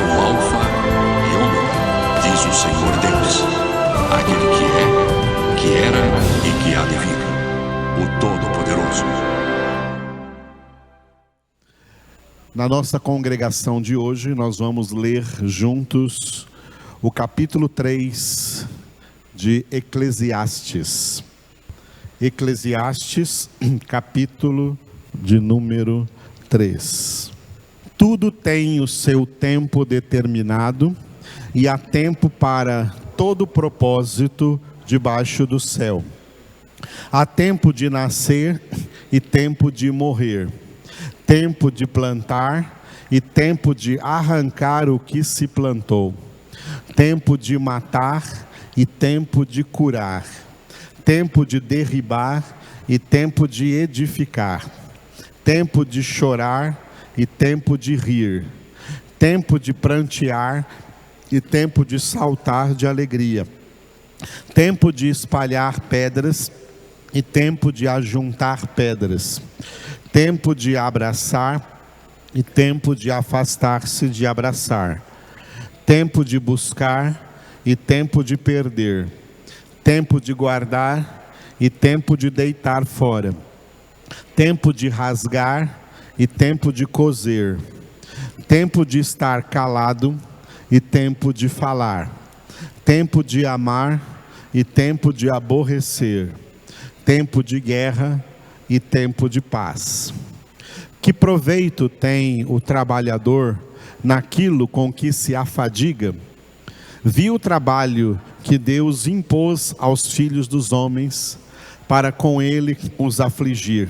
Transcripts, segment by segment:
sou o Alfa e Ômega, diz o Senhor Deus, aquele que é, que era e que há de vir, o Todo-Poderoso. Na nossa congregação de hoje, nós vamos ler juntos o capítulo 3 de Eclesiastes. Eclesiastes, capítulo de número 3. Tudo tem o seu tempo determinado e há tempo para todo propósito debaixo do céu. Há tempo de nascer e tempo de morrer. Tempo de plantar e tempo de arrancar o que se plantou. Tempo de matar e tempo de curar. Tempo de derribar e tempo de edificar. Tempo de chorar e tempo de rir. Tempo de prantear e tempo de saltar de alegria. Tempo de espalhar pedras e tempo de ajuntar pedras. Tempo de abraçar e tempo de afastar-se de abraçar. Tempo de buscar e tempo de perder. Tempo de guardar e tempo de deitar fora. Tempo de rasgar e tempo de coser. Tempo de estar calado e tempo de falar. Tempo de amar e tempo de aborrecer. Tempo de guerra e tempo de paz. Que proveito tem o trabalhador naquilo com que se afadiga? Viu o trabalho que Deus impôs aos filhos dos homens para com ele os afligir.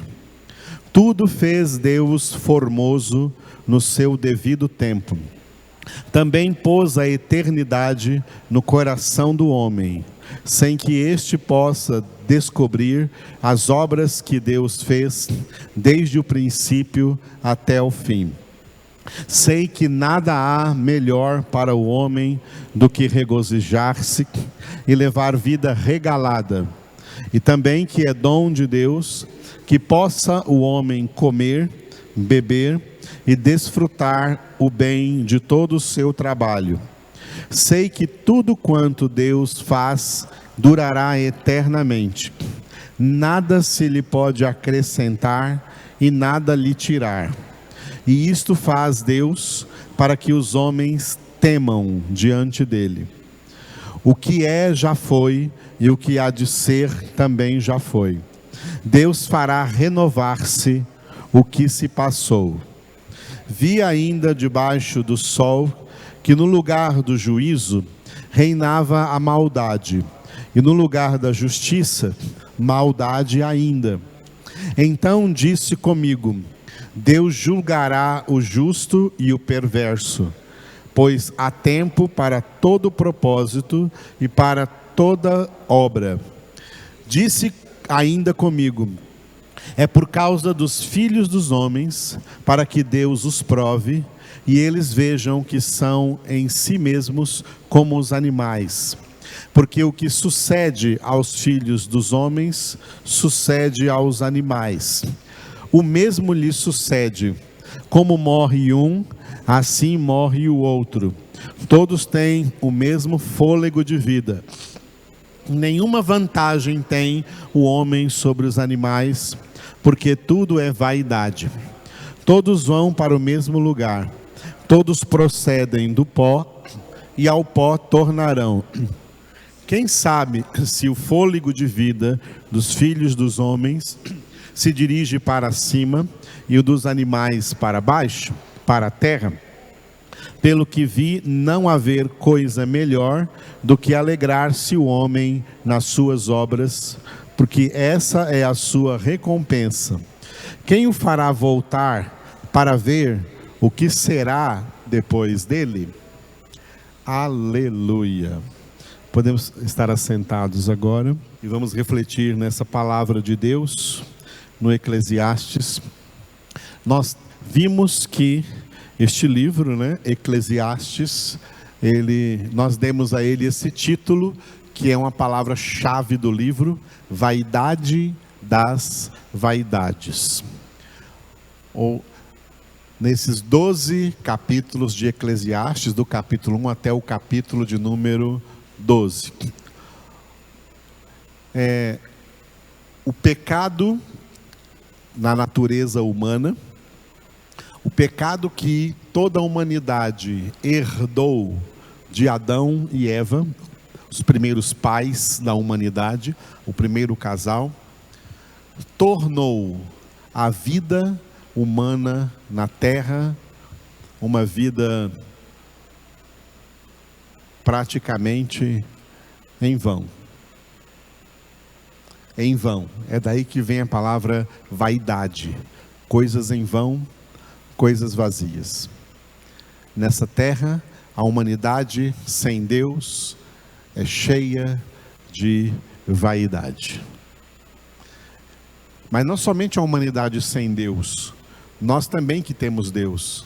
Tudo fez Deus formoso no seu devido tempo. Também pôs a eternidade no coração do homem, sem que este possa descobrir as obras que Deus fez desde o princípio até o fim. Sei que nada há melhor para o homem do que regozijar-se e levar vida regalada, e também que é dom de Deus que possa o homem comer, beber e desfrutar o bem de todo o seu trabalho. Sei que tudo quanto Deus faz durará eternamente. Nada se lhe pode acrescentar e nada lhe tirar. E isto faz Deus para que os homens temam diante dele. O que é já foi, e o que há de ser também já foi. Deus fará renovar-se o que se passou. Vi ainda debaixo do sol que no lugar do juízo reinava a maldade, e no lugar da justiça, maldade ainda. Então disse comigo: Deus julgará o justo e o perverso, pois há tempo para todo propósito e para toda obra. Disse ainda comigo: é por causa dos filhos dos homens, para que Deus os prove, e eles vejam que são em si mesmos como os animais. Porque o que sucede aos filhos dos homens, sucede aos animais. O mesmo lhe sucede. Como morre um, assim morre o outro. Todos têm o mesmo fôlego de vida. Nenhuma vantagem tem o homem sobre os animais, porque tudo é vaidade. Todos vão para o mesmo lugar. Todos procedem do pó, e ao pó tornarão. Quem sabe se o fôlego de vida dos filhos dos homens se dirige para cima e o dos animais para baixo, para a terra? Pelo que vi, não haver coisa melhor do que alegrar-se o homem nas suas obras, porque essa é a sua recompensa. Quem o fará voltar para ver o que será depois dele? Aleluia! Podemos estar assentados agora e vamos refletir nessa palavra de Deus no Eclesiastes. Nós vimos que este livro, Eclesiastes, nós demos a ele esse título, que é uma palavra-chave do livro: vaidade das vaidades. Ou nesses 12 capítulos de Eclesiastes, do capítulo 1 até o capítulo de número 12. O pecado na natureza humana, o pecado que toda a humanidade herdou de Adão e Eva, os primeiros pais da humanidade, o primeiro casal, tornou a vida humana na terra uma vida praticamente em vão. Em vão. É daí que vem a palavra vaidade. Coisas em vão, coisas vazias. Nessa terra, a humanidade sem Deus é cheia de vaidade. Mas não somente a humanidade sem Deus, nós também que temos Deus.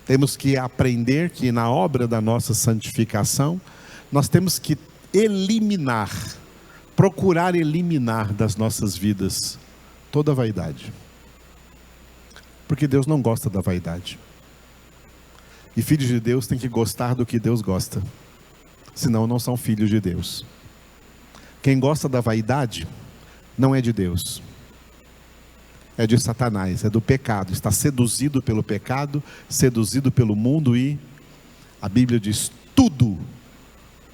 Temos que aprender que na obra da nossa santificação, nós temos que eliminar, procurar eliminar das nossas vidas toda a vaidade. Porque Deus não gosta da vaidade. E filhos de Deus têm que gostar do que Deus gosta. Senão não são filhos de Deus. Quem gosta da vaidade não é de Deus. É de Satanás, é do pecado. Está seduzido pelo pecado, seduzido pelo mundo, e a Bíblia diz: tudo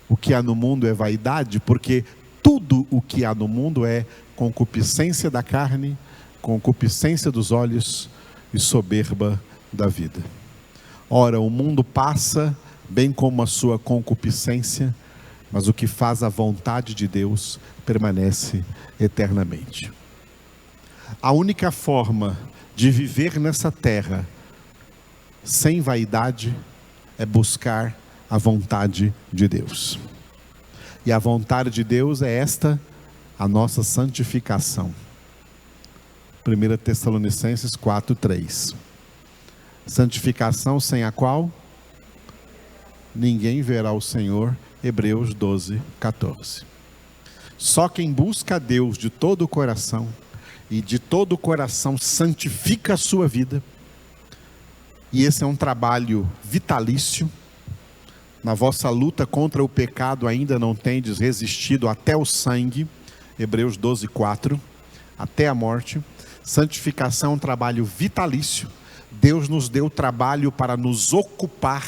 o que há no mundo é vaidade, porque tudo o que há no mundo é concupiscência da carne, concupiscência dos olhos e soberba da vida. Ora, o mundo passa, bem como a sua concupiscência, mas o que faz a vontade de Deus permanece eternamente. A única forma de viver nessa terra sem vaidade é buscar a vontade de Deus. E a vontade de Deus é esta, a nossa santificação. 1 Tessalonicenses 4:3. Santificação sem a qual ninguém verá o Senhor. Hebreus 12:14. Só quem busca a Deus de todo o coração, e de todo o coração santifica a sua vida, e esse é um trabalho vitalício. Na vossa luta contra o pecado ainda não tendes resistido até o sangue, Hebreus 12:4, até a morte. Santificação é um trabalho vitalício. Deus nos deu trabalho para nos ocupar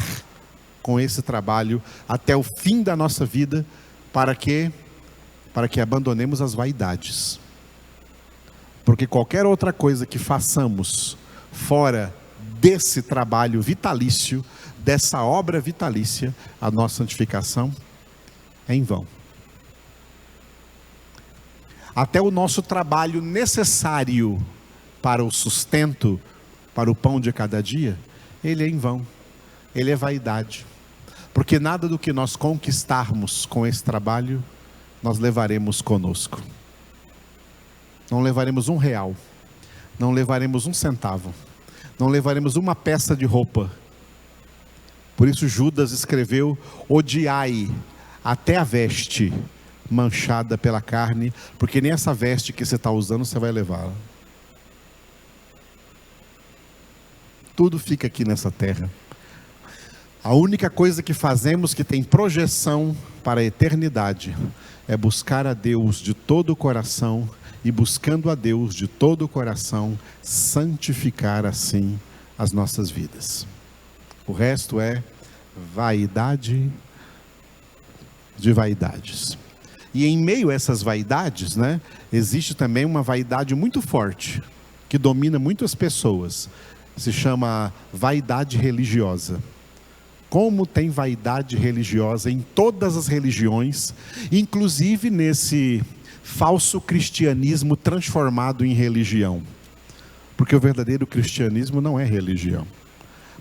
com esse trabalho até o fim da nossa vida, para que abandonemos as vaidades. Porque qualquer outra coisa que façamos fora desse trabalho vitalício, dessa obra vitalícia, a nossa santificação é em vão. Até o nosso trabalho necessário para o sustento, para o pão de cada dia, ele é em vão, ele é vaidade. Porque nada do que nós conquistarmos com esse trabalho, nós levaremos conosco. Não levaremos R$1, não levaremos 1 centavo, não levaremos uma peça de roupa. Por isso Judas escreveu: odiai até a veste manchada pela carne, porque nem essa veste que você está usando você vai levar. Tudo fica aqui nessa terra. A única coisa que fazemos que tem projeção para a eternidade é buscar a Deus de todo o coração, e buscando a Deus de todo o coração, santificar assim as nossas vidas. O resto é vaidade de vaidades. E em meio a essas vaidades, existe também uma vaidade muito forte, que domina muitas pessoas. Se chama vaidade religiosa. Como tem vaidade religiosa em todas as religiões, inclusive nesse falso cristianismo transformado em religião. Porque o verdadeiro cristianismo não é religião.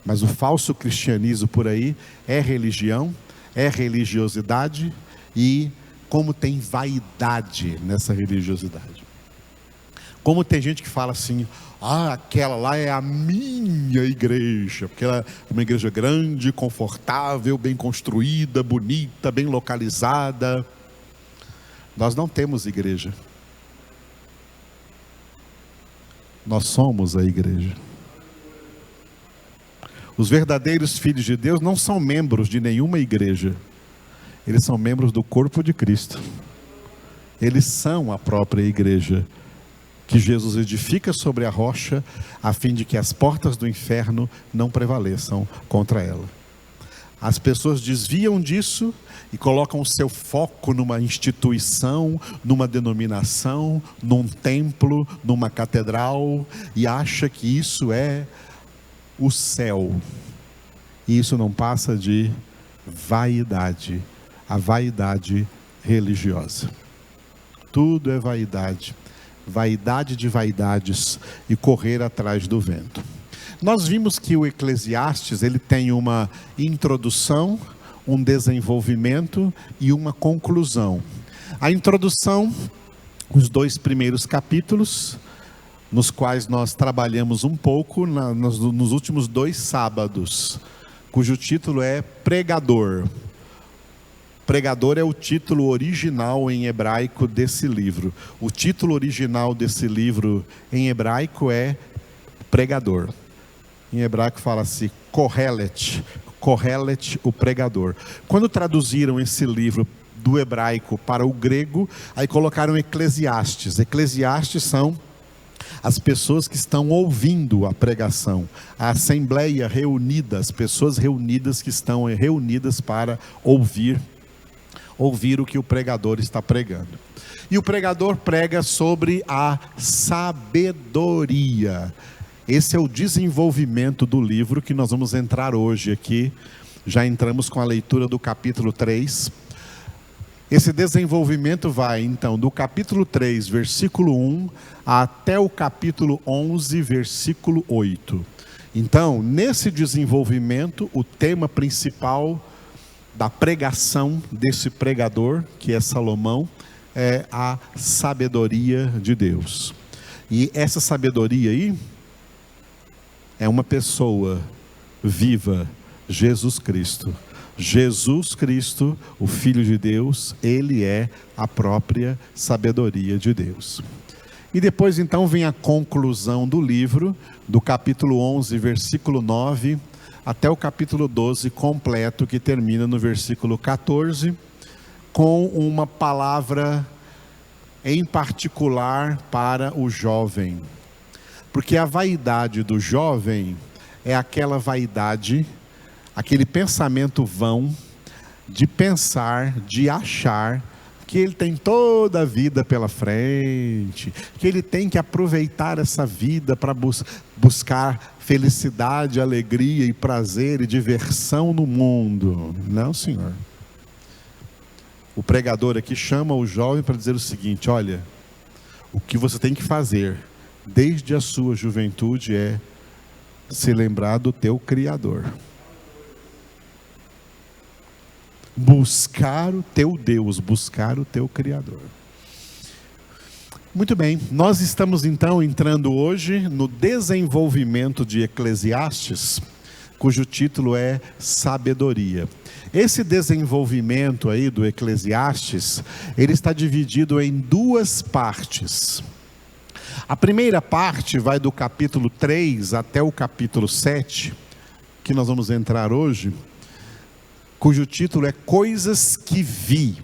Mas o falso cristianismo por aí é religião, é religiosidade, e como tem vaidade nessa religiosidade. Como tem gente que fala assim: aquela lá é a minha igreja, porque ela é uma igreja grande, confortável, bem construída, bonita, bem localizada. Nós não temos igreja. Nós somos a igreja. Os verdadeiros filhos de Deus não são membros de nenhuma igreja. Eles são membros do corpo de Cristo. Eles são a própria igreja, que Jesus edifica sobre a rocha, a fim de que as portas do inferno não prevaleçam contra ela. As pessoas desviam disso e colocam o seu foco numa instituição, numa denominação, num templo, numa catedral, e acha que isso é o céu. E isso não passa de vaidade, a vaidade religiosa. Tudo é vaidade, vaidade de vaidades e correr atrás do vento. Nós vimos que o Eclesiastes, ele tem uma introdução, um desenvolvimento e uma conclusão. A introdução, os 2 primeiros capítulos, nos quais nós trabalhamos um pouco nos últimos 2 sábados, cujo título é Pregador. Pregador é o título original em hebraico desse livro. O título original desse livro em hebraico é Pregador. Em hebraico fala-se Kohelet, Kohelet, o pregador. Quando traduziram esse livro do hebraico para o grego, aí colocaram Eclesiastes. Eclesiastes são as pessoas que estão ouvindo a pregação, a assembleia reunida, as pessoas reunidas que estão reunidas para ouvir o que o pregador está pregando. E o pregador prega sobre a sabedoria. Esse é o desenvolvimento do livro que nós vamos entrar hoje aqui. Já entramos com a leitura do capítulo 3. Esse desenvolvimento vai então do capítulo 3, versículo 1, até o capítulo 11, versículo 8. Então, nesse desenvolvimento, o tema principal da pregação desse pregador, que é Salomão, é a sabedoria de Deus. E essa sabedoria aí é uma pessoa viva, Jesus Cristo. Jesus Cristo, o Filho de Deus, Ele é a própria sabedoria de Deus. E depois então vem a conclusão do livro, do capítulo 11, versículo 9, até o capítulo 12 completo, que termina no versículo 14, com uma palavra em particular para o jovem. Porque a vaidade do jovem é aquela vaidade, aquele pensamento vão, de pensar, de achar que ele tem toda a vida pela frente, que ele tem que aproveitar essa vida para buscar felicidade, alegria e prazer e diversão no mundo. Não, senhor. O pregador aqui chama o jovem para dizer o seguinte: olha, o que você tem que fazer desde a sua juventude é se lembrar do teu Criador. Buscar o teu Deus, buscar o teu Criador. Muito bem, nós estamos então entrando hoje no desenvolvimento de Eclesiastes, cujo título é Sabedoria. Esse desenvolvimento aí do Eclesiastes, ele está dividido em 2 partes. A primeira parte vai do capítulo 3 até o capítulo 7, que nós vamos entrar hoje, cujo título é Coisas que Vi.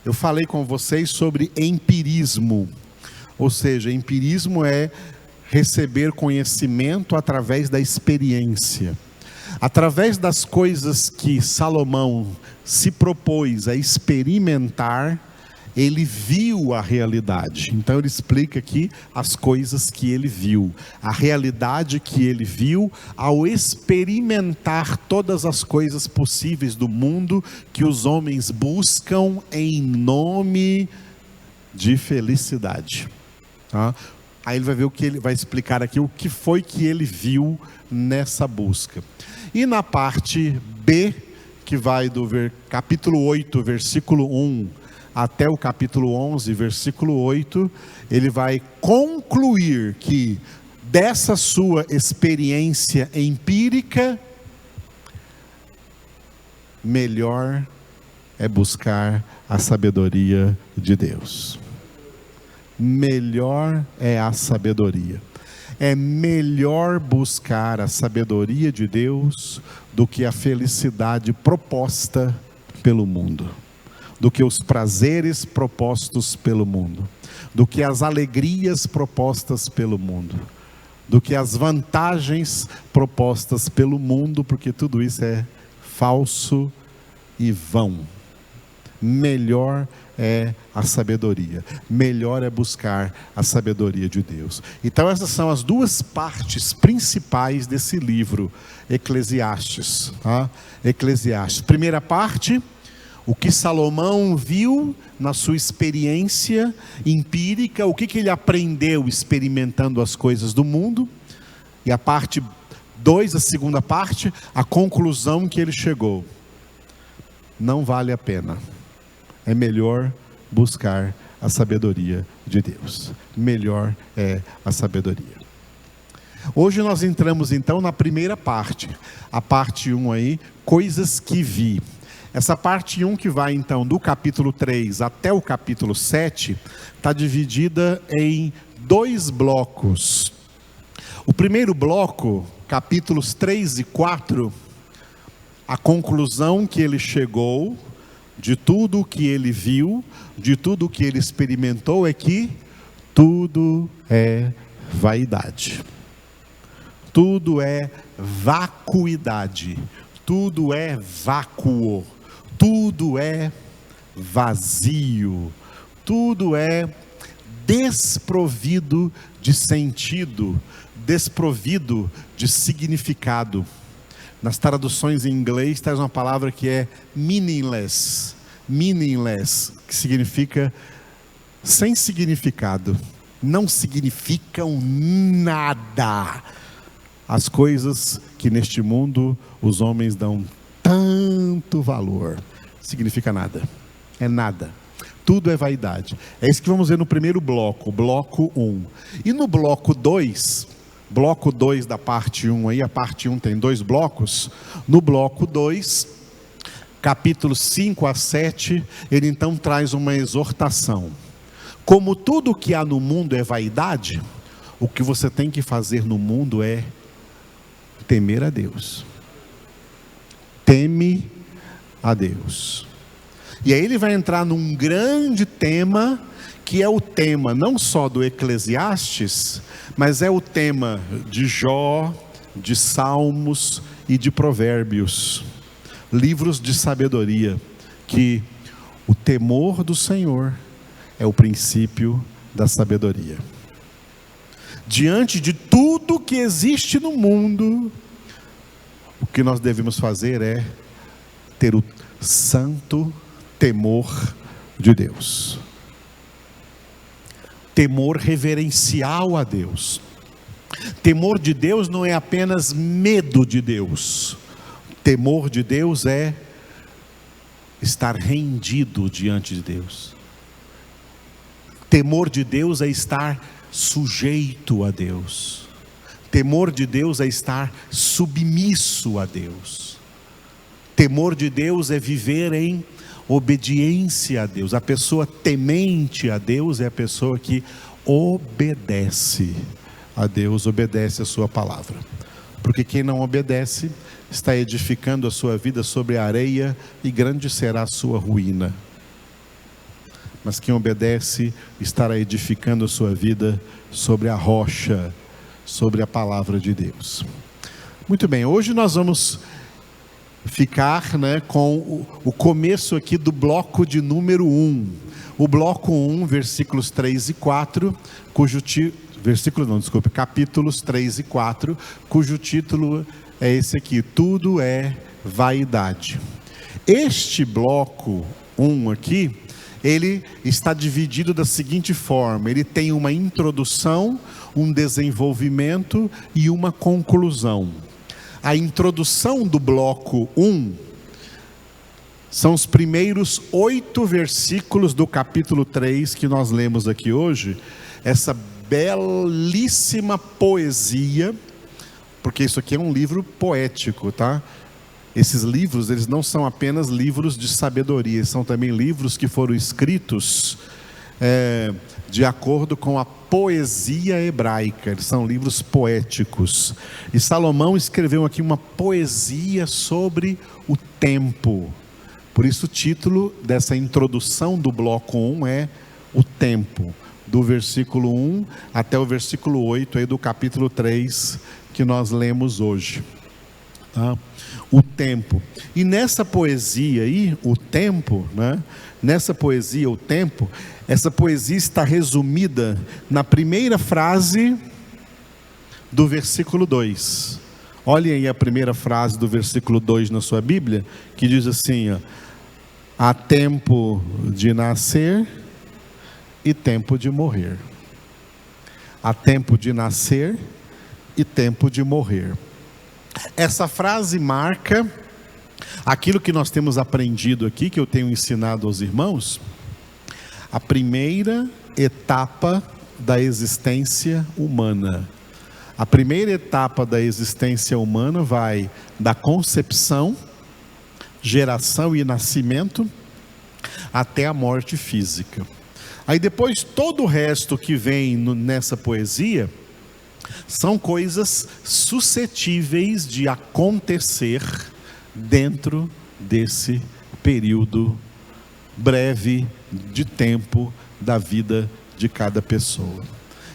Eu falei com vocês sobre empirismo, ou seja, empirismo é receber conhecimento através da experiência. Através das coisas que Salomão se propôs a experimentar, ele viu a realidade. Então ele explica aqui as coisas que ele viu, a realidade que ele viu ao experimentar todas as coisas possíveis do mundo que os homens buscam em nome de felicidade. Tá? Aí ele vai ver o que ele vai explicar aqui, o que foi que ele viu nessa busca. E na parte B, que vai do capítulo 8, versículo 1, até o capítulo 11, versículo 8, ele vai concluir que dessa sua experiência empírica, melhor é buscar a sabedoria de Deus. Melhor é a sabedoria. é melhor buscar a sabedoria de Deus do que a felicidade proposta pelo mundo, do que os prazeres propostos pelo mundo, do que as alegrias propostas pelo mundo, do que as vantagens propostas pelo mundo, porque tudo isso é falso e vão. Melhor é a sabedoria, melhor é buscar a sabedoria de Deus. Então essas são as duas partes principais desse livro, Eclesiastes. Tá? Eclesiastes. Primeira parte, o que Salomão viu na sua experiência empírica, o que ele aprendeu experimentando as coisas do mundo. E a parte 2, a segunda parte, a conclusão que ele chegou. Não vale a pena. É melhor buscar a sabedoria de Deus. Melhor é a sabedoria. Hoje nós entramos então na primeira parte. A parte 1 aí, coisas que vi. Essa parte 1 que vai então do capítulo 3 até o capítulo 7, está dividida em 2 blocos. O primeiro bloco, capítulos 3 e 4, a conclusão que ele chegou de tudo o que ele viu, de tudo o que ele experimentou, é que tudo é vaidade. Tudo é vacuidade. Tudo é vácuo. Tudo é vazio. Tudo é desprovido de sentido, desprovido de significado. Nas traduções em inglês traz uma palavra que é meaningless. Meaningless, que significa sem significado. Não significam nada. As coisas que neste mundo os homens dão tanto valor. Significa nada. É nada. Tudo é vaidade. É isso que vamos ver no primeiro bloco, bloco 1. E no bloco 2, bloco 2 da parte 1 aí, a parte 1 tem 2 blocos. No bloco 2, capítulos 5 a 7, ele então traz uma exortação. Como tudo que há no mundo é vaidade, o que você tem que fazer no mundo é temer a Deus. Teme a Deus. E aí ele vai entrar num grande tema, que é o tema não só do Eclesiastes, mas é o tema de Jó, de Salmos e de Provérbios. Livros de sabedoria, que o temor do Senhor é o princípio da sabedoria. Diante de tudo que existe no mundo, o que nós devemos fazer é ter o santo temor de Deus. Temor reverencial a Deus. Temor de Deus não é apenas medo de Deus. Temor de Deus é estar rendido diante de Deus. Temor de Deus é estar sujeito a Deus. Temor de Deus é estar submisso a Deus. Temor de Deus é viver em obediência a Deus. A pessoa temente a Deus é a pessoa que obedece a Deus, obedece a sua palavra. Porque quem não obedece está edificando a sua vida sobre a areia, e grande será a sua ruína. Mas quem obedece estará edificando a sua vida sobre a rocha, sobre a palavra de Deus. Muito bem, hoje nós vamos ficar com o começo aqui do bloco de número 1. O bloco 1, versículos 3 e 4, capítulos 3 e 4, cujo título é esse aqui: tudo é vaidade. Este bloco 1 aqui, ele está dividido da seguinte forma: ele tem uma introdução, um desenvolvimento e uma conclusão. A introdução do bloco 1 são os primeiros 8 versículos do capítulo 3 que nós lemos aqui hoje. Essa belíssima poesia, porque isso aqui é um livro poético, tá? Esses livros, eles não são apenas livros de sabedoria, são também livros que foram escritos de acordo com a poesia hebraica. Eles são livros poéticos. E Salomão escreveu aqui uma poesia sobre o tempo. Por isso o título dessa introdução do bloco 1 é o tempo, do versículo 1 até o versículo 8 aí do capítulo 3 que nós lemos hoje. Tá? O tempo. E nessa poesia aí, o tempo, né? Nessa poesia, o tempo, essa poesia está resumida na primeira frase do versículo 2. Olhem aí a primeira frase do versículo 2 na sua Bíblia, que diz assim, ó, há tempo de nascer e tempo de morrer. Há tempo de nascer e tempo de morrer. Essa frase marca aquilo que nós temos aprendido aqui, que eu tenho ensinado aos irmãos, a primeira etapa da existência humana. A primeira etapa da existência humana vai da concepção, geração e nascimento, até a morte física. Aí depois todo o resto que vem nessa poesia são coisas suscetíveis de acontecer dentro desse período breve de tempo da vida de cada pessoa.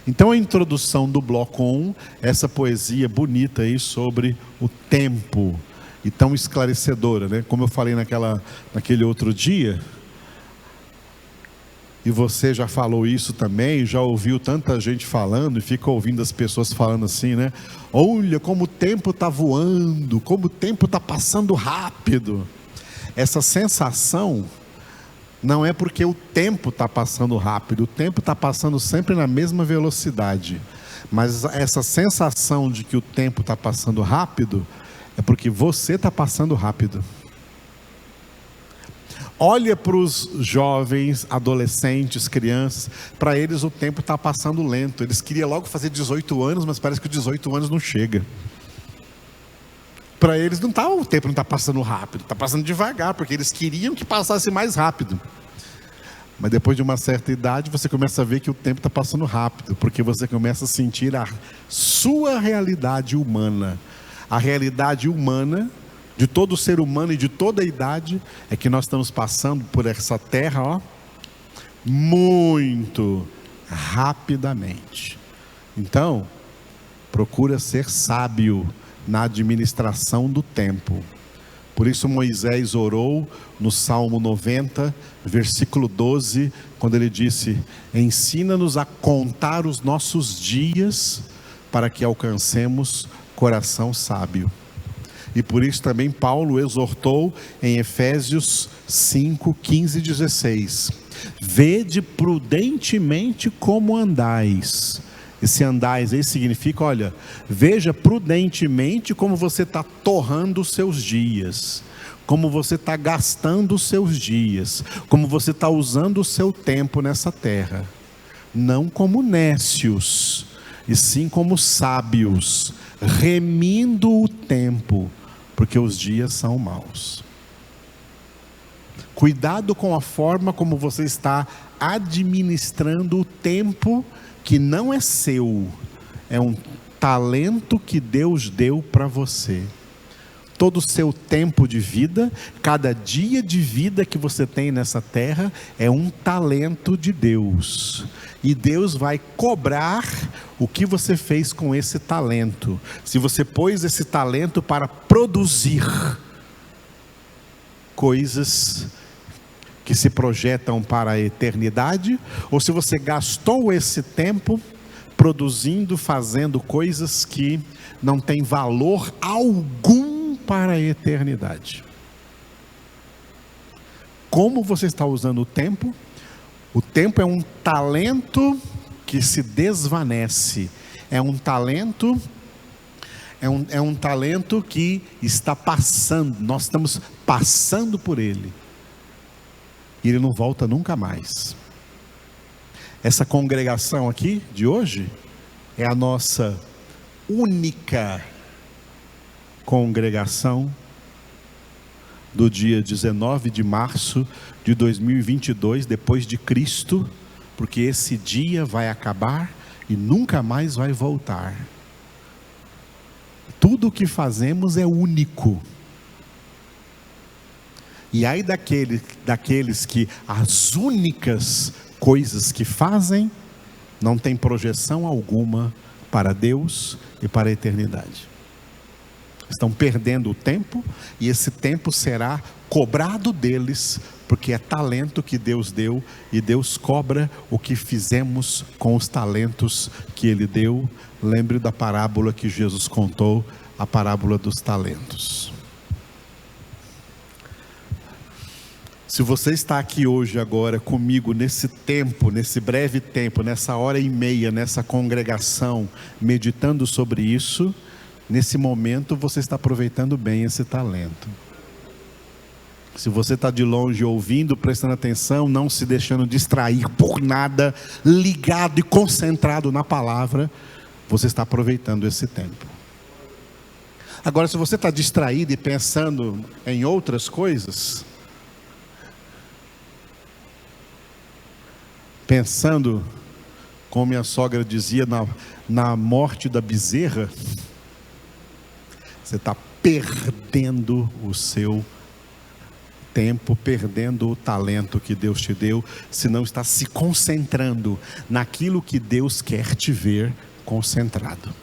Então a introdução do bloco 1, essa poesia bonita aí sobre o tempo, e tão esclarecedora, né? Como eu falei naquele outro dia, e você já falou isso também, já ouviu tanta gente falando, e fica ouvindo as pessoas falando assim, né? Olha como o tempo está voando, como o tempo está passando rápido. Essa sensação não é porque o tempo está passando rápido, o tempo está passando sempre na mesma velocidade. Mas essa sensação de que o tempo está passando rápido, é porque você está passando rápido. Olha para os jovens, adolescentes, crianças, para eles o tempo está passando lento. Eles queriam logo fazer 18 anos, mas parece que 18 anos não chega. Para eles o tempo não está passando rápido, está passando devagar, porque eles queriam que passasse mais rápido. Mas depois de uma certa idade, você começa a ver que o tempo está passando rápido, porque você começa a sentir a sua realidade humana. A realidade humana de todo ser humano e de toda a idade é que nós estamos passando por essa terra, ó, muito rapidamente. Então, procura ser sábio na administração do tempo. Por isso Moisés orou no Salmo 90, versículo 12, quando ele disse: ensina-nos a contar os nossos dias para que alcancemos coração sábio. E por isso também Paulo exortou em Efésios 5, 15 e 16. Vede prudentemente como andais. Esse andais aí significa, olha, veja prudentemente como você está torrando os seus dias, como você está gastando os seus dias, como você está usando o seu tempo nessa terra. Não como nécios, e sim como sábios, remindo o tempo, porque os dias são maus. Cuidado com a forma como você está administrando o tempo que não é seu, é um talento que Deus deu para você. Todo o seu tempo de vida, cada dia de vida que você tem nessa terra, é um talento de Deus. E Deus vai cobrar o que você fez com esse talento. Se você pôs esse talento para produzir coisas que se projetam para a eternidade, ou se você gastou esse tempo produzindo, fazendo coisas que não têm valor algum para a eternidade. Como você está usando o tempo? O tempo é um talento que se desvanece. É um talento que está passando. Nós estamos passando por ele. E ele não volta nunca mais. Essa congregação aqui de hoje é a nossa única congregação do dia 19 de março de 2022, depois de Cristo, porque esse dia vai acabar e nunca mais vai voltar. Tudo o que fazemos é único. E aí daqueles que as únicas coisas que fazem não tem projeção alguma para Deus e para a eternidade. Estão perdendo o tempo, e esse tempo será cobrado deles, porque é talento que Deus deu, e Deus cobra o que fizemos com os talentos que Ele deu. Lembre da parábola que Jesus contou, a parábola dos talentos. Se você está aqui hoje agora comigo nesse tempo, nesse breve tempo, nessa hora e meia, nessa congregação, meditando sobre isso, nesse momento você está aproveitando bem esse talento. Se você está de longe ouvindo, prestando atenção, não se deixando distrair por nada, ligado e concentrado na palavra, você está aproveitando esse tempo. Agora, se você está distraído e pensando em outras coisas, pensando, como minha sogra dizia, na morte da bezerra, você está perdendo o seu tempo, perdendo o talento que Deus te deu, se não está se concentrando naquilo que Deus quer te ver concentrado.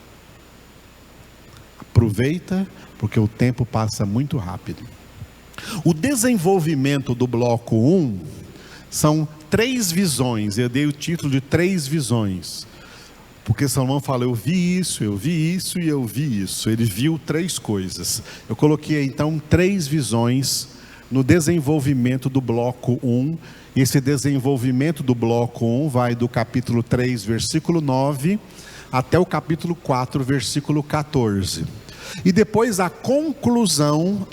Aproveita, porque o tempo passa muito rápido. O desenvolvimento do bloco 1 são 3 visões. Eu dei o título de 3 visões, porque Salomão fala: eu vi isso, eu vi isso e eu vi isso. Ele viu 3 coisas. Eu coloquei então 3 visões no desenvolvimento do bloco 1. Esse desenvolvimento do bloco 1 vai do capítulo 3, versículo 9, até o capítulo 4, versículo 14. E depois a conclusão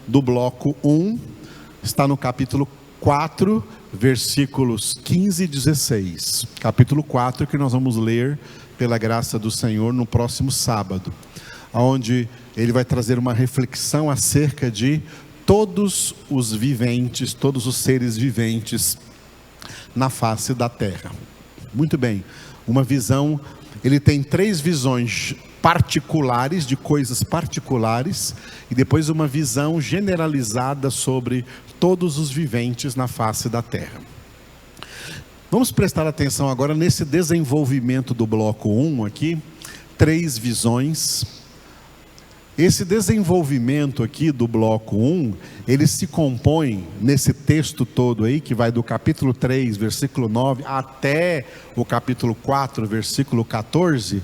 do bloco 1 está no capítulo 4, versículos 15 e 16. Capítulo 4, que nós vamos ler pela graça do Senhor no próximo sábado, onde ele vai trazer uma reflexão acerca de todos os viventes, todos os seres viventes na face da terra. Muito bem, uma visão, ele tem 3 visões particulares, de coisas particulares, e depois uma visão generalizada sobre todos os viventes na face da terra. Vamos prestar atenção agora nesse desenvolvimento do bloco 1 aqui, 3 visões. Esse desenvolvimento aqui do bloco 1, ele se compõe nesse texto todo aí, que vai do capítulo 3, versículo 9, até o capítulo 4, versículo 14,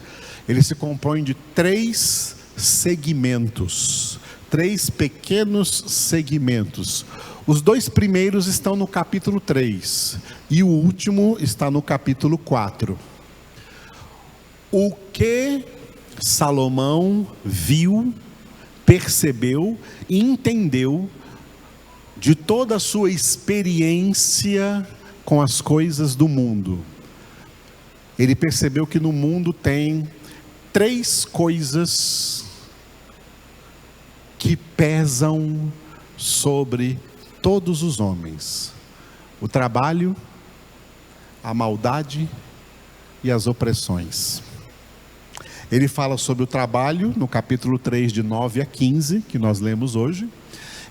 ele se compõe de 3 segmentos, 3 pequenos segmentos. Os 2 primeiros estão no capítulo 3, e o último está no capítulo 4. O que Salomão viu, percebeu e entendeu de toda a sua experiência com as coisas do mundo. Ele percebeu que no mundo tem 3 coisas que pesam sobre todos os homens: o trabalho, a maldade e as opressões. Ele fala sobre o trabalho no capítulo 3, de 9 a 15, que nós lemos hoje.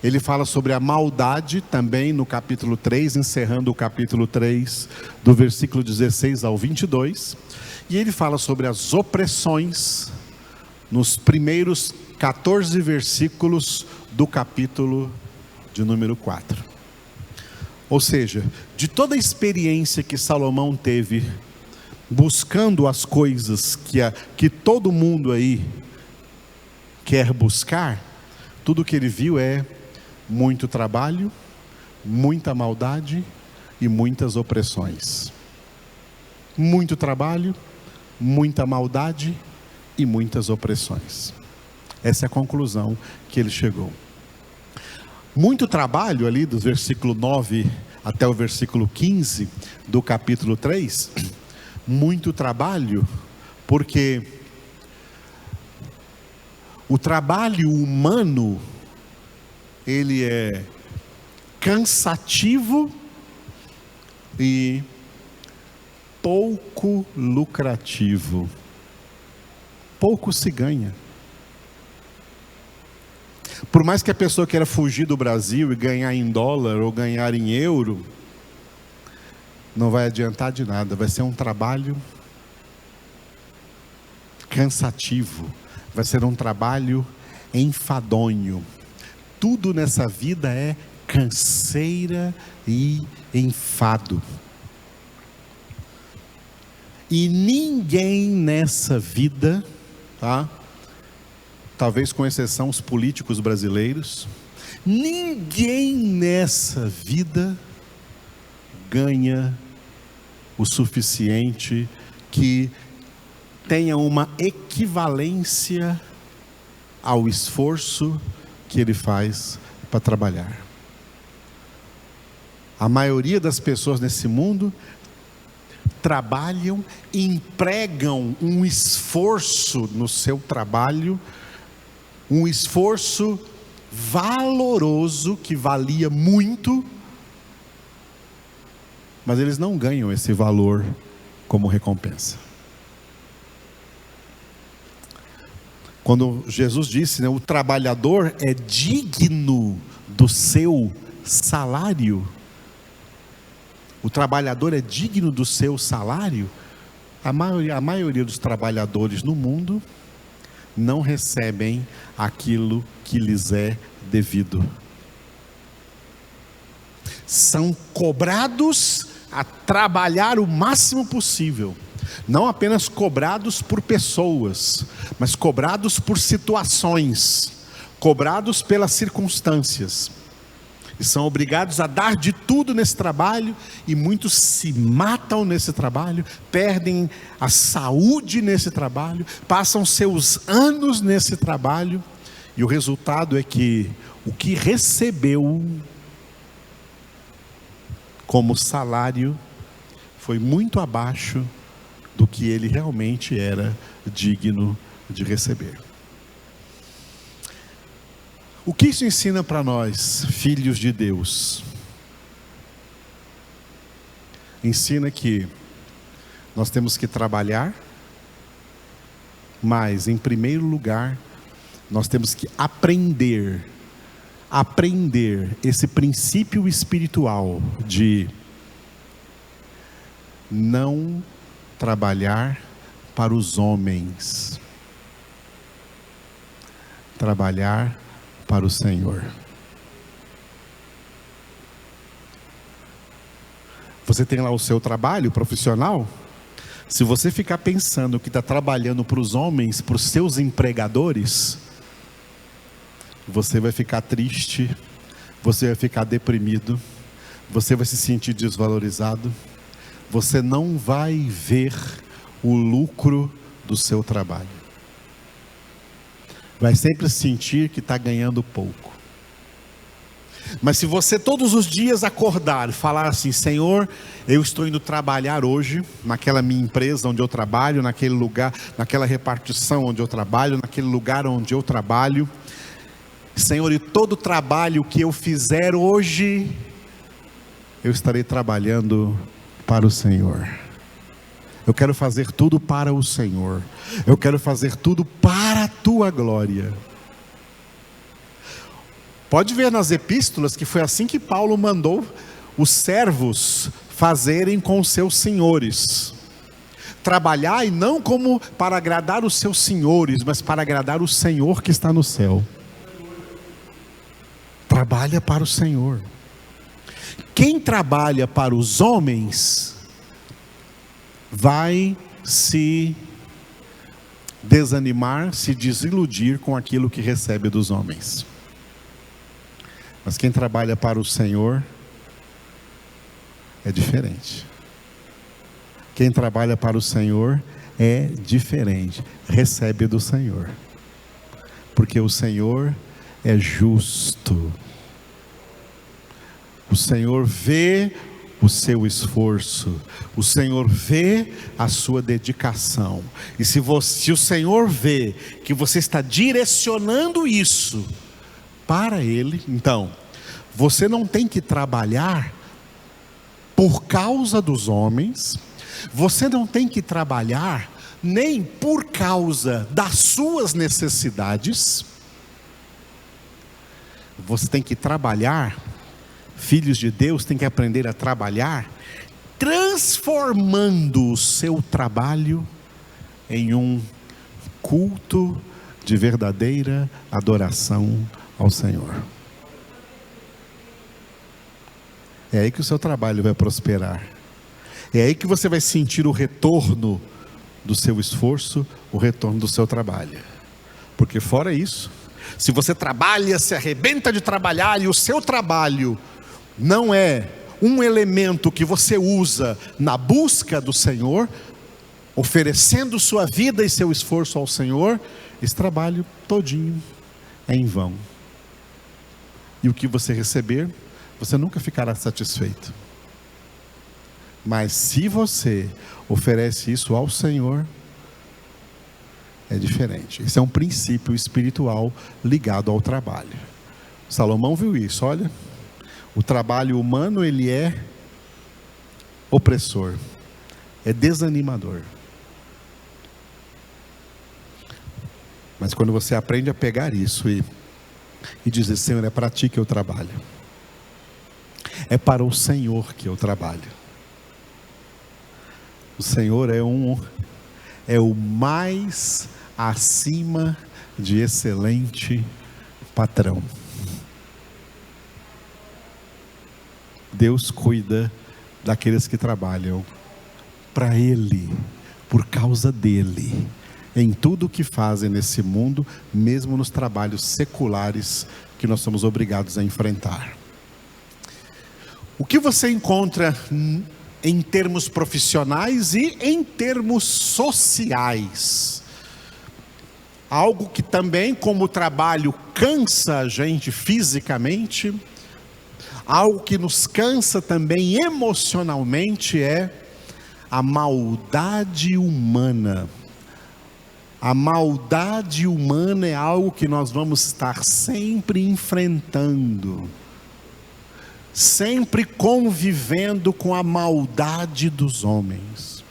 Ele fala sobre a maldade também no capítulo 3, encerrando o capítulo 3, do versículo 16 ao 22. E ele fala sobre as opressões nos primeiros 14 versículos do capítulo de número 4. Ou seja, de toda a experiência que Salomão teve buscando as coisas que todo mundo aí quer buscar, tudo que ele viu é muito trabalho, muita maldade e muitas opressões. Muito trabalho, muita maldade e muitas opressões. Essa é a conclusão que ele chegou. Muito trabalho ali, do versículo 9 até o versículo 15 do capítulo 3, muito trabalho, porque o trabalho humano, ele é cansativo e pouco lucrativo. Pouco se ganha. Por mais que a pessoa queira fugir do Brasil e ganhar em dólar ou ganhar em euro, não vai adiantar de nada. Vai ser um trabalho cansativo, vai ser um trabalho enfadonho. Tudo nessa vida é canseira e enfado. E ninguém nessa vida, talvez com exceção os políticos brasileiros, ninguém nessa vida ganha o suficiente que tenha uma equivalência ao esforço que ele faz para trabalhar. A maioria das pessoas nesse mundo trabalham, empregam um esforço no seu trabalho, um esforço valoroso que valia muito, mas eles não ganham esse valor como recompensa. Quando Jesus disse, o trabalhador é digno do seu salário. O trabalhador é digno do seu salário. A maioria dos trabalhadores no mundo não recebem aquilo que lhes é devido. São cobrados a trabalhar o máximo possível. Não apenas cobrados por pessoas, mas cobrados por situações, cobrados pelas circunstâncias. E são obrigados a dar de tudo nesse trabalho, e muitos se matam nesse trabalho, perdem a saúde nesse trabalho, passam seus anos nesse trabalho, e o resultado é que o que recebeu como salário foi muito abaixo do que ele realmente era digno de receber. O que isso ensina para nós, filhos de Deus? Ensina que nós temos que trabalhar, mas em primeiro lugar, nós temos que aprender esse princípio espiritual de não trabalhar para os homens, trabalhar para o Senhor. Você tem lá o seu trabalho profissional. Se você ficar pensando que está trabalhando para os homens, para os seus empregadores, você vai ficar triste, você vai ficar deprimido, você vai se sentir desvalorizado, você não vai ver o lucro do seu trabalho. Vai sempre sentir que está ganhando pouco. Mas se você todos os dias acordar e falar assim: Senhor, eu estou indo trabalhar hoje, naquela minha empresa onde eu trabalho, naquele lugar, naquela repartição onde eu trabalho, naquele lugar onde eu trabalho, Senhor, e todo trabalho que eu fizer hoje, eu estarei trabalhando para o Senhor. Eu quero fazer tudo para o Senhor. Eu quero fazer tudo para a tua glória. Pode ver nas epístolas que foi assim que Paulo mandou os servos fazerem com os seus senhores. Trabalhar, e não como para agradar os seus senhores, mas para agradar o Senhor que está no céu. Trabalha para o Senhor. Quem trabalha para os homens vai se desanimar, se desiludir com aquilo que recebe dos homens. Mas quem trabalha para o Senhor é diferente. Quem trabalha para o Senhor é diferente, recebe do Senhor, porque o Senhor é justo. O Senhor vê o seu esforço, o Senhor vê a sua dedicação, e se o Senhor vê que você está direcionando isso para Ele, então, você não tem que trabalhar por causa dos homens, você não tem que trabalhar nem por causa das suas necessidades. Você tem que trabalhar, filhos de Deus têm que aprender a trabalhar, transformando o seu trabalho em um culto de verdadeira adoração ao Senhor. É aí que o seu trabalho vai prosperar. É aí que você vai sentir o retorno do seu esforço, o retorno do seu trabalho. Porque fora isso, se você trabalha, se arrebenta de trabalhar e o seu trabalho não é um elemento que você usa na busca do Senhor, oferecendo sua vida e seu esforço ao Senhor, esse trabalho todinho é em vão. E o que você receber, você nunca ficará satisfeito. Mas se você oferece isso ao Senhor, é diferente. Esse é um princípio espiritual ligado ao trabalho. Salomão viu isso, olha. O trabalho humano, ele é opressor, é desanimador. Mas quando você aprende a pegar isso e dizer: Senhor, é para ti que eu trabalho, é para o Senhor que eu trabalho. O Senhor é o mais acima de excelente patrão. Deus cuida daqueles que trabalham para Ele, por causa dEle, em tudo o que fazem nesse mundo, mesmo nos trabalhos seculares que nós somos obrigados a enfrentar. O que você encontra em termos profissionais e em termos sociais? Algo que também, como o trabalho cansa a gente fisicamente, algo que nos cansa também emocionalmente é a maldade humana. A maldade humana é algo que nós vamos estar sempre enfrentando, sempre convivendo com a maldade dos homens.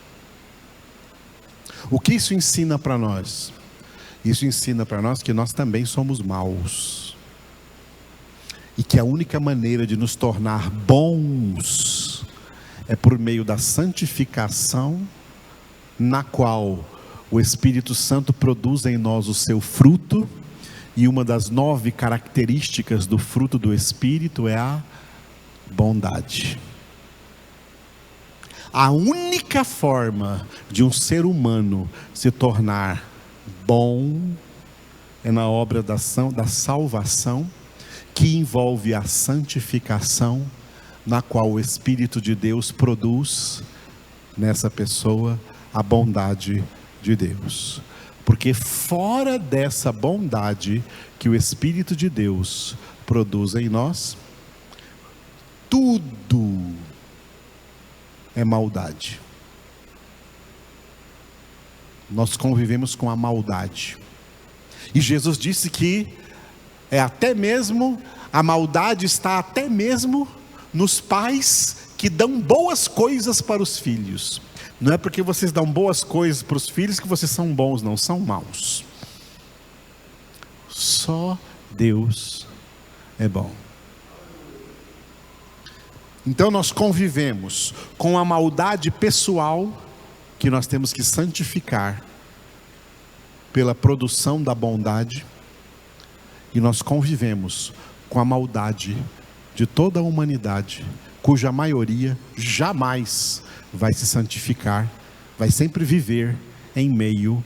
O que isso ensina para nós? Isso ensina para nós que nós também somos maus. E que a única maneira de nos tornar bons é por meio da santificação, na qual o Espírito Santo produz em nós o seu fruto. E uma das 9 características do fruto do Espírito é a bondade. A única forma de um ser humano se tornar bom é na obra da salvação, que envolve a santificação, na qual o Espírito de Deus produz nessa pessoa a bondade de Deus. Porque fora dessa bondade que o Espírito de Deus produz em nós, tudo é maldade. Nós convivemos com a maldade. E Jesus disse que a maldade está até mesmo nos pais que dão boas coisas para os filhos. Não é porque vocês dão boas coisas para os filhos que vocês são bons, não, são maus. Só Deus é bom. Então nós convivemos com a maldade pessoal, que nós temos que santificar pela produção da bondade, e nós convivemos com a maldade de toda a humanidade, cuja maioria jamais vai se santificar, vai sempre viver em meio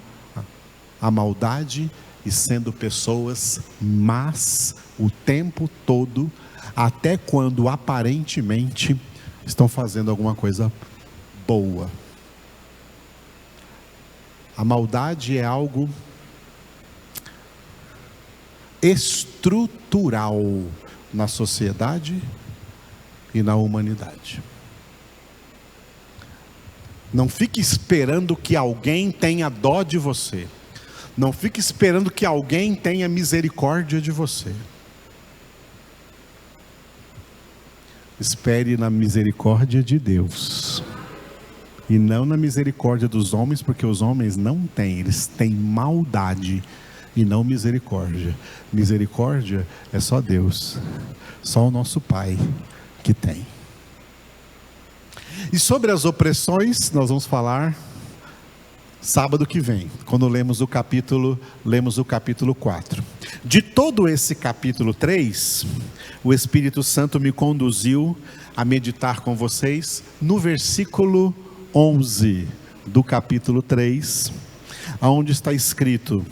à maldade e sendo pessoas más o tempo todo, até quando aparentemente estão fazendo alguma coisa boa. A maldade é algo estrutural na sociedade e na humanidade. Não fique esperando que alguém tenha dó de você. Não fique esperando que alguém tenha misericórdia de você. Espere na misericórdia de Deus. E não na misericórdia dos homens, porque os homens não têm, eles têm maldade e não misericórdia. Misericórdia é só Deus, só o nosso Pai que tem. E sobre as opressões, nós vamos falar sábado que vem, quando lemos o capítulo 4. De todo esse capítulo 3, o Espírito Santo me conduziu a meditar com vocês no versículo 11 do capítulo 3, onde está escrito: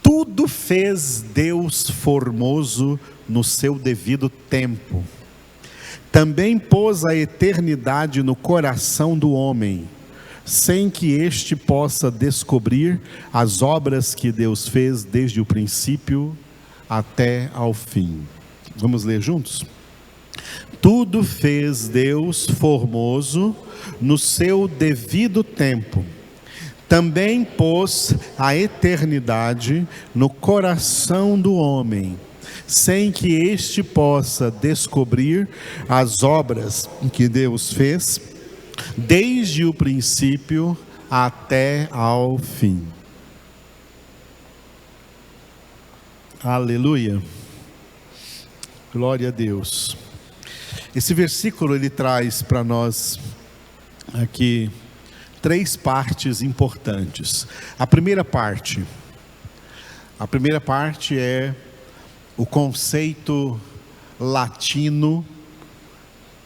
tudo fez Deus formoso no seu devido tempo. Também pôs a eternidade no coração do homem, sem que este possa descobrir as obras que Deus fez desde o princípio até ao fim. Vamos ler juntos? Tudo fez Deus formoso no seu devido tempo. Também pôs a eternidade no coração do homem, sem que este possa descobrir as obras que Deus fez desde o princípio até ao fim. Aleluia. Glória a Deus. Esse versículo ele traz para nós aqui 3 partes importantes. A primeira parte é o conceito latino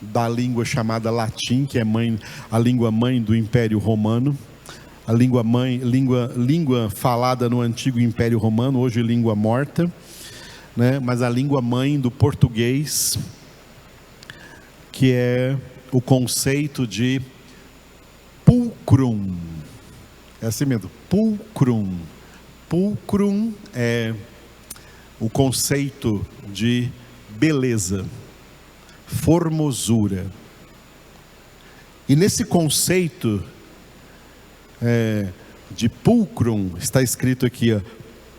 da língua chamada latim, que é a língua mãe do Império Romano, a língua falada no antigo Império Romano, hoje língua morta, né? Mas a língua mãe do português, que é o conceito de pulcrum. É assim mesmo, pulcrum. Pulcrum é o conceito de beleza, formosura. E nesse conceito de pulcrum está escrito aqui, ó,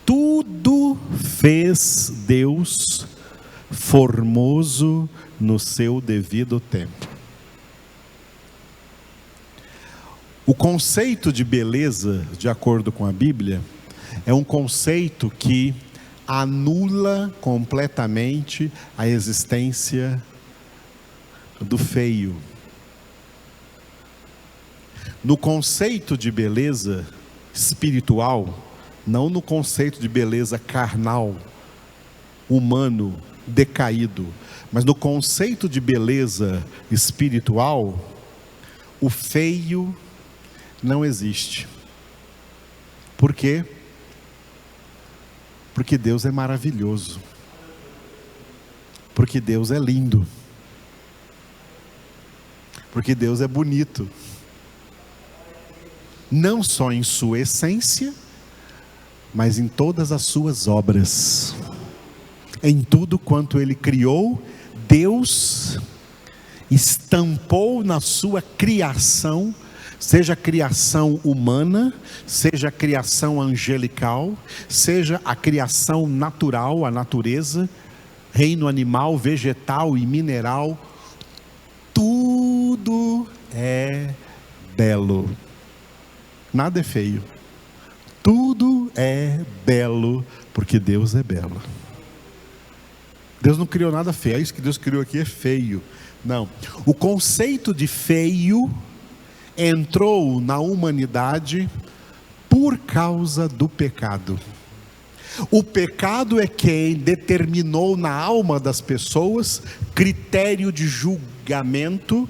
tudo fez Deus formoso no seu devido tempo. O conceito de beleza, de acordo com a Bíblia, é um conceito que anula completamente a existência do feio. No conceito de beleza espiritual, não no conceito de beleza carnal, humano, decaído, mas no conceito de beleza espiritual, o feio não existe. Por quê? Porque Deus é maravilhoso. Porque Deus é lindo. Porque Deus é bonito. Não só em sua essência, mas em todas as suas obras. Em tudo quanto Ele criou, Deus estampou na sua criação, seja a criação humana, seja a criação angelical, seja a criação natural, a natureza, reino animal, vegetal e mineral, tudo é belo. Nada é feio. Tudo é belo, porque Deus é belo. Deus não criou nada feio. Isso que Deus criou aqui é feio. Não. O conceito de feio entrou na humanidade por causa do pecado. O pecado é quem determinou na alma das pessoas critério de julgamento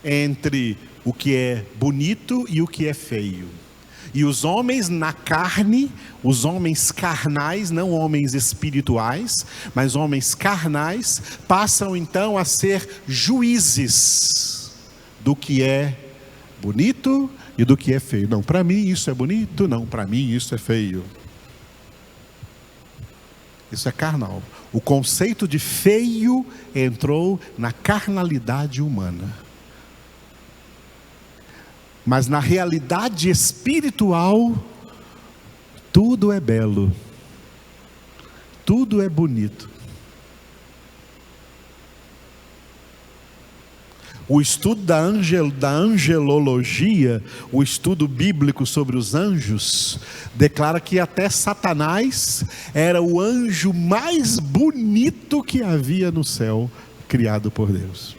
entre o que é bonito e o que é feio. E os homens na carne, os homens carnais, não homens espirituais, mas homens carnais, passam então a ser juízes do que é bonito e do que é feio. Não, para mim isso é bonito, não, para mim isso é feio. Isso é carnal. O conceito de feio entrou na carnalidade humana. Mas na realidade espiritual, tudo é belo, tudo é bonito. O estudo da angelologia, o estudo bíblico sobre os anjos, declara que até Satanás era o anjo mais bonito que havia no céu, criado por Deus.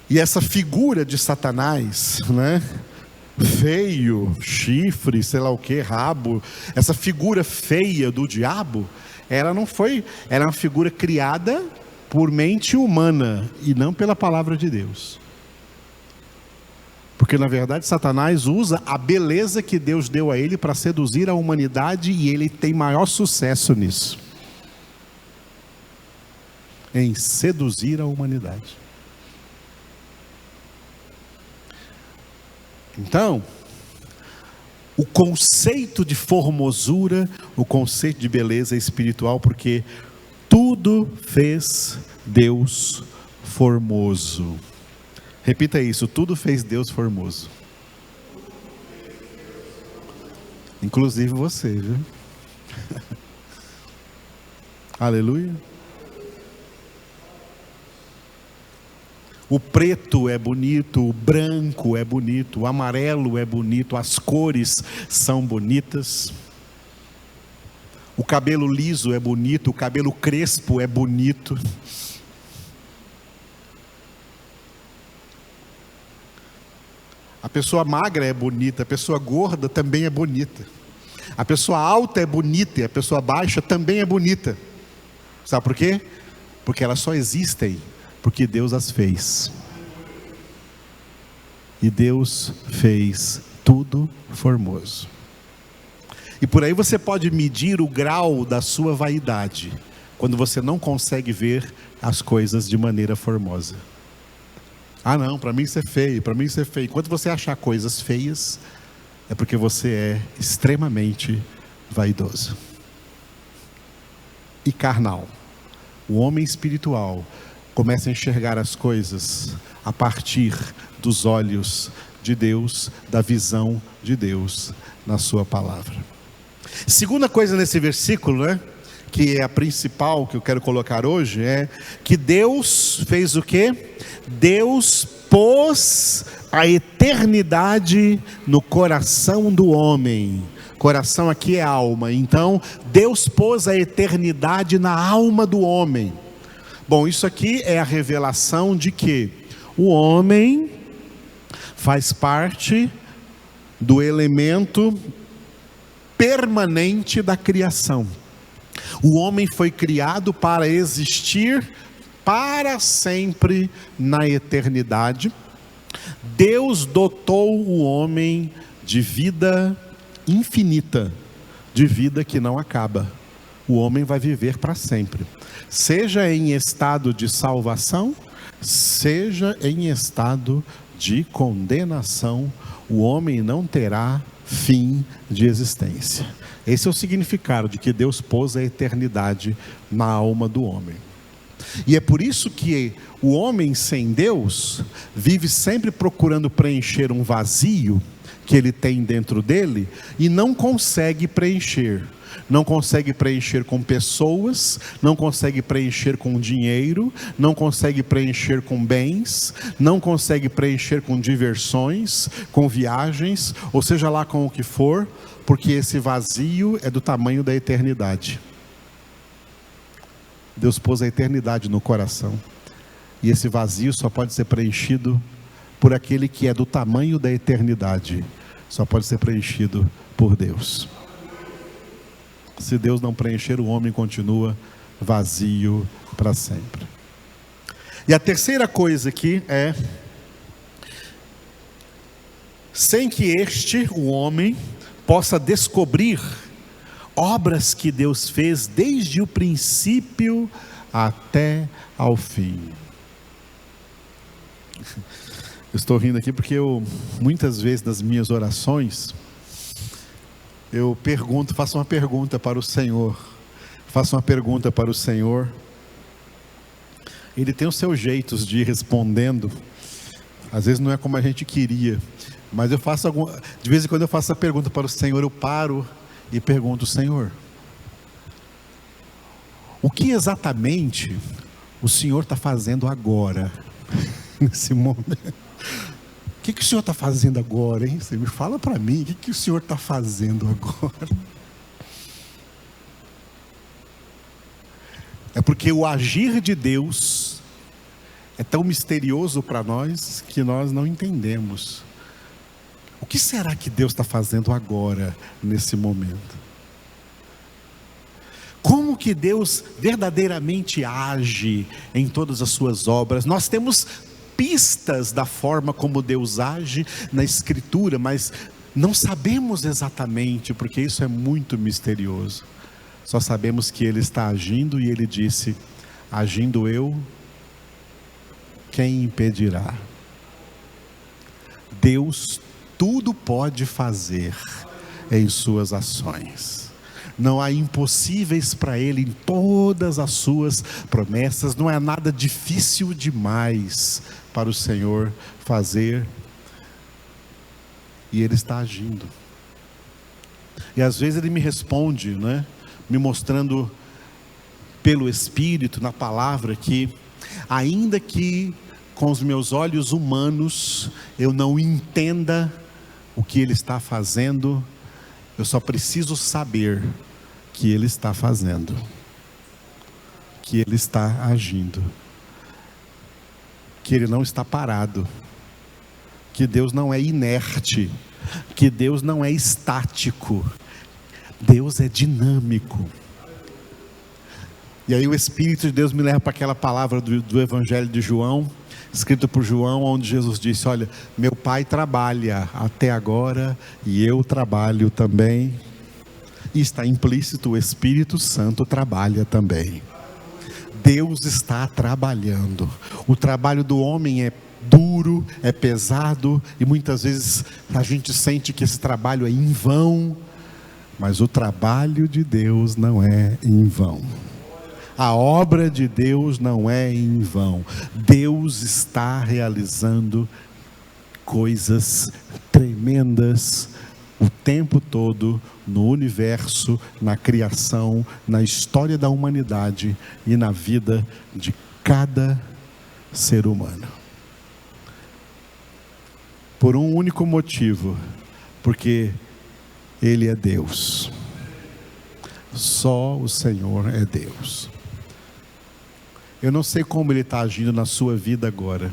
E essa figura de Satanás, né? Feio, chifre, sei lá o que, rabo, essa figura feia do diabo, ela não foi, ela é uma figura criada por mente humana e não pela palavra de Deus. Porque na verdade Satanás usa a beleza que Deus deu a ele para seduzir a humanidade, e ele tem maior sucesso nisso, em seduzir a humanidade. Então, o conceito de formosura, o conceito de beleza é espiritual, porque tudo fez Deus formoso. Repita isso: tudo fez Deus formoso. Inclusive você, viu? Aleluia. O preto é bonito, o branco é bonito, o amarelo é bonito, as cores são bonitas. O cabelo liso é bonito, o cabelo crespo é bonito. A pessoa magra é bonita, a pessoa gorda também é bonita. A pessoa alta é bonita e a pessoa baixa também é bonita. Sabe por quê? Porque elas só existem porque Deus as fez. E Deus fez tudo formoso. E por aí você pode medir o grau da sua vaidade, quando você não consegue ver as coisas de maneira formosa. Ah não, para mim isso é feio, para mim isso é feio. Enquanto você achar coisas feias, é porque você é extremamente vaidoso e carnal. O homem espiritual começa a enxergar as coisas a partir dos olhos de Deus, da visão de Deus na sua palavra. Segunda coisa nesse versículo, né, que é a principal que eu quero colocar hoje, é que Deus fez o quê? Deus pôs a eternidade no coração do homem. Coração aqui é alma. Então, Deus pôs a eternidade na alma do homem. Bom, isso aqui é a revelação de que o homem faz parte do elemento permanente da criação. O homem foi criado para existir para sempre na eternidade. Deus dotou o homem de vida infinita, de vida que não acaba. O homem vai viver para sempre, seja em estado de salvação, seja em estado de condenação. O homem não terá fim de existência. Esse é o significado de que Deus pôs a eternidade na alma do homem. E é por isso que o homem sem Deus vive sempre procurando preencher um vazio que ele tem dentro dele e não consegue preencher. Não consegue preencher com pessoas, não consegue preencher com dinheiro, não consegue preencher com bens, não consegue preencher com diversões, com viagens, ou seja lá com o que for, porque esse vazio é do tamanho da eternidade. Deus pôs a eternidade no coração, e esse vazio só pode ser preenchido por aquele que é do tamanho da eternidade, só pode ser preenchido por Deus. Se Deus não preencher, o homem continua vazio para sempre. E a terceira coisa aqui é: sem que o homem, possa descobrir obras que Deus fez desde o princípio até ao fim. Eu estou rindo aqui porque muitas vezes nas minhas orações, eu faço uma pergunta para o Senhor. Ele tem os seus jeitos de ir respondendo. Às vezes não é como a gente queria, mas de vez em quando eu faço a pergunta para o Senhor. Eu paro e pergunto: Senhor, O que exatamente o Senhor está fazendo agora, nesse momento? O que o Senhor está fazendo agora, hein? Você me fala para mim, o que o Senhor está fazendo agora? É porque o agir de Deus é tão misterioso para nós que nós não entendemos. O que será que Deus está fazendo agora, nesse momento? Como que Deus verdadeiramente age em todas as suas obras? Nós temos pistas da forma como Deus age na Escritura, mas não sabemos exatamente, porque isso é muito misterioso. Só sabemos que Ele está agindo e Ele disse: agindo eu, quem impedirá? Deus tudo pode fazer em suas ações. Não há impossíveis para Ele em todas as suas promessas. Não é nada difícil demais para o Senhor fazer. E Ele está agindo. E às vezes Ele me responde, né? Me mostrando pelo Espírito, na palavra, que ainda que com os meus olhos humanos eu não entenda o que Ele está fazendo, eu só preciso saber que Ele está fazendo, que Ele está agindo, que Ele não está parado, que Deus não é inerte, que Deus não é estático, Deus é dinâmico. E aí o Espírito de Deus me leva para aquela palavra do Evangelho de João, escrito por João, onde Jesus disse: olha, meu Pai trabalha até agora e eu trabalho também. E está implícito, o Espírito Santo trabalha também. Deus está trabalhando. O trabalho do homem é duro, é pesado, e muitas vezes a gente sente que esse trabalho é em vão, mas o trabalho de Deus não é em vão. A obra de Deus não é em vão. Deus está realizando coisas tremendas o tempo todo no universo, na criação, na história da humanidade e na vida de cada ser humano. Por um único motivo, porque Ele é Deus. Só o Senhor é Deus. Eu não sei como Ele está agindo na sua vida agora,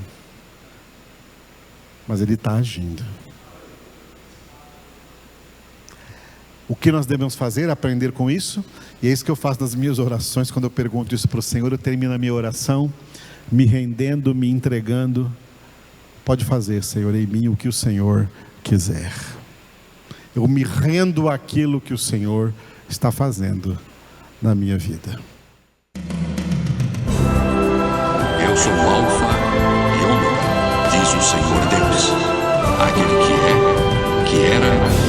mas Ele está agindo. O que nós devemos fazer? Aprender com isso. E é isso que eu faço nas minhas orações. Quando eu pergunto isso para o Senhor, eu termino a minha oração me rendendo, me entregando. Pode fazer, Senhor, em mim o que o Senhor quiser. Eu me rendo àquilo que o Senhor está fazendo na minha vida. Eu sou o Alfa e Ômega, diz o Senhor Deus, aquele que é, que era